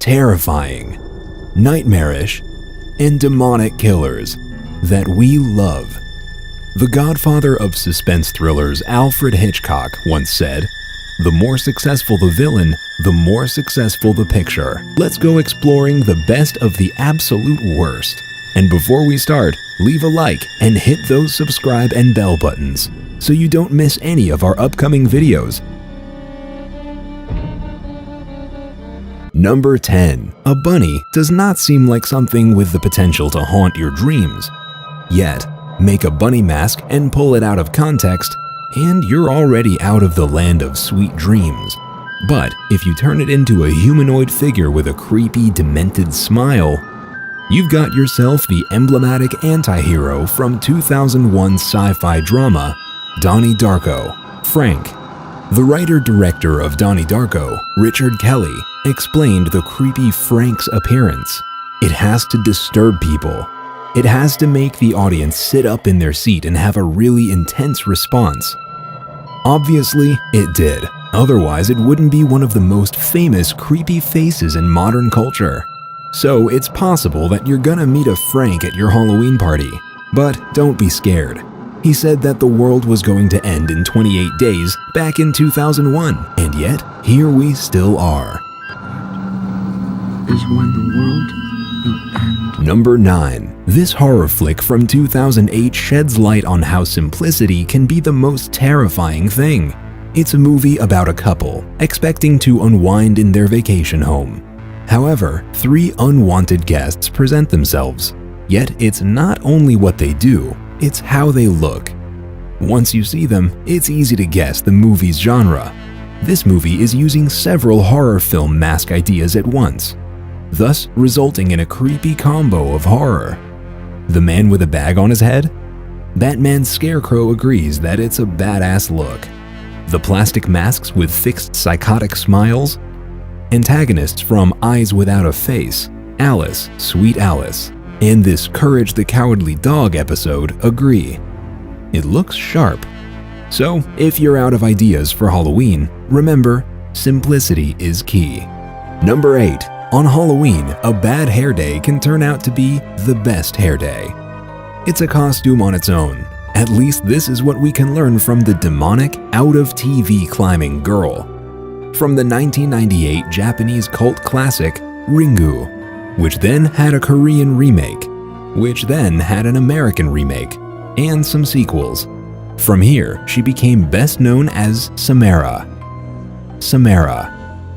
terrifying, nightmarish, and demonic killers that we love. The godfather of suspense thrillers, Alfred Hitchcock, once said, "The more successful the villain, the more successful the picture." Let's go exploring the best of the absolute worst. And before we start, leave a like and hit those subscribe and bell buttons so you don't miss any of our upcoming videos. Number 10. A bunny does not seem like something with the potential to haunt your dreams. Yet, make a bunny mask and pull it out of context, and you're already out of the land of sweet dreams. But if you turn it into a humanoid figure with a creepy, demented smile, you've got yourself the emblematic anti-hero from 2001 sci-fi drama, Donnie Darko, Frank. The writer-director of Donnie Darko, Richard Kelly, explained the creepy Frank's appearance. It has to disturb people. It has to make the audience sit up in their seat and have a really intense response. Obviously, it did. Otherwise, it wouldn't be one of the most famous creepy faces in modern culture. So it's possible that you're gonna meet a Frank at your Halloween party. But don't be scared. He said that the world was going to end in 28 days back in 2001, and yet, here we still are. Is when the world will end. Number 9. This horror flick from 2008 sheds light on how simplicity can be the most terrifying thing. It's a movie about a couple expecting to unwind in their vacation home. However, 3 unwanted guests present themselves. Yet it's not only what they do, it's how they look. Once you see them, it's easy to guess the movie's genre. This movie is using several horror film mask ideas at once, thus resulting in a creepy combo of horror. The man with a bag on his head? Batman's Scarecrow agrees that it's a badass look. The plastic masks with fixed psychotic smiles? Antagonists from Eyes Without a Face, Alice, Sweet Alice, and this Courage the Cowardly Dog episode agree. It looks sharp. So, if you're out of ideas for Halloween, remember, simplicity is key. Number 8. On Halloween, a bad hair day can turn out to be the best hair day. It's a costume on its own. At least this is what we can learn from the demonic, out-of-TV climbing girl. From the 1998 Japanese cult classic, Ringu, which then had a Korean remake, which then had an American remake, and some sequels. From here, she became best known as Samara. Samara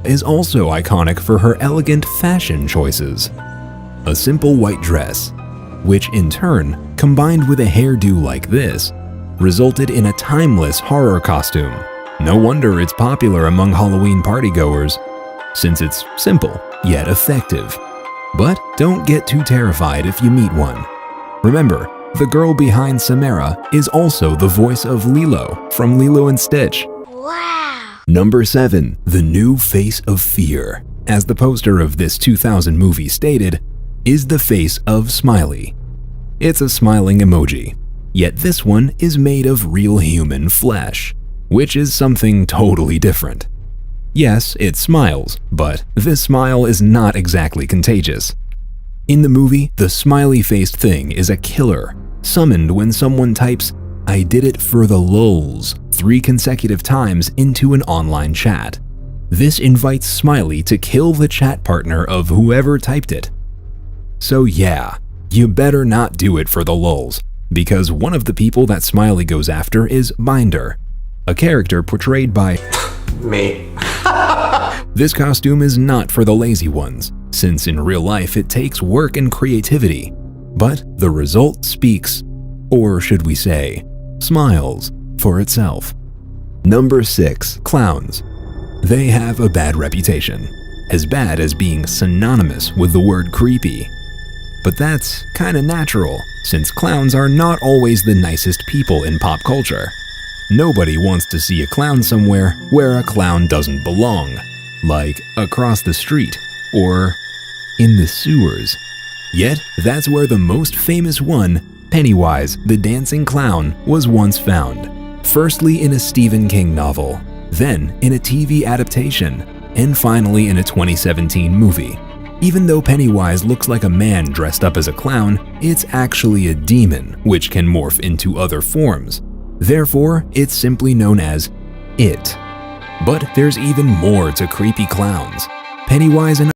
is also iconic for her elegant fashion choices. A simple white dress, which in turn, combined with a hairdo like this, resulted in a timeless horror costume. No wonder it's popular among Halloween partygoers, since it's simple yet effective. But don't get too terrified if you meet one. Remember, the girl behind Samara is also the voice of Lilo from Lilo and Stitch. Wow! Number 7. The new face of fear, as the poster of this 2000 movie stated, is the face of Smiley. It's a smiling emoji, yet this one is made of real human flesh, which is something totally different. Yes, it smiles, but this smile is not exactly contagious. In the movie, the smiley-faced thing is a killer, summoned when someone types, "I did it for the lulz," 3 consecutive times into an online chat. This invites Smiley to kill the chat partner of whoever typed it. So yeah, you better not do it for the lulz, because one of the people that Smiley goes after is Binder, a character portrayed by me. This costume is not for the lazy ones, since in real life it takes work and creativity, but the result speaks, or should we say, smiles, for itself. Number 6. Clowns. They have a bad reputation, as bad as being synonymous with the word creepy. But that's kinda natural, since clowns are not always the nicest people in pop culture. Nobody wants to see a clown somewhere where a clown doesn't belong, like across the street or in the sewers. Yet, that's where the most famous one, Pennywise the Dancing Clown, was once found. Firstly in a Stephen King novel, then in a TV adaptation, and finally in a 2017 movie. Even though Pennywise looks like a man dressed up as a clown, it's actually a demon, which can morph into other forms. Therefore, it's simply known as It. But there's even more to creepy clowns. Pennywise and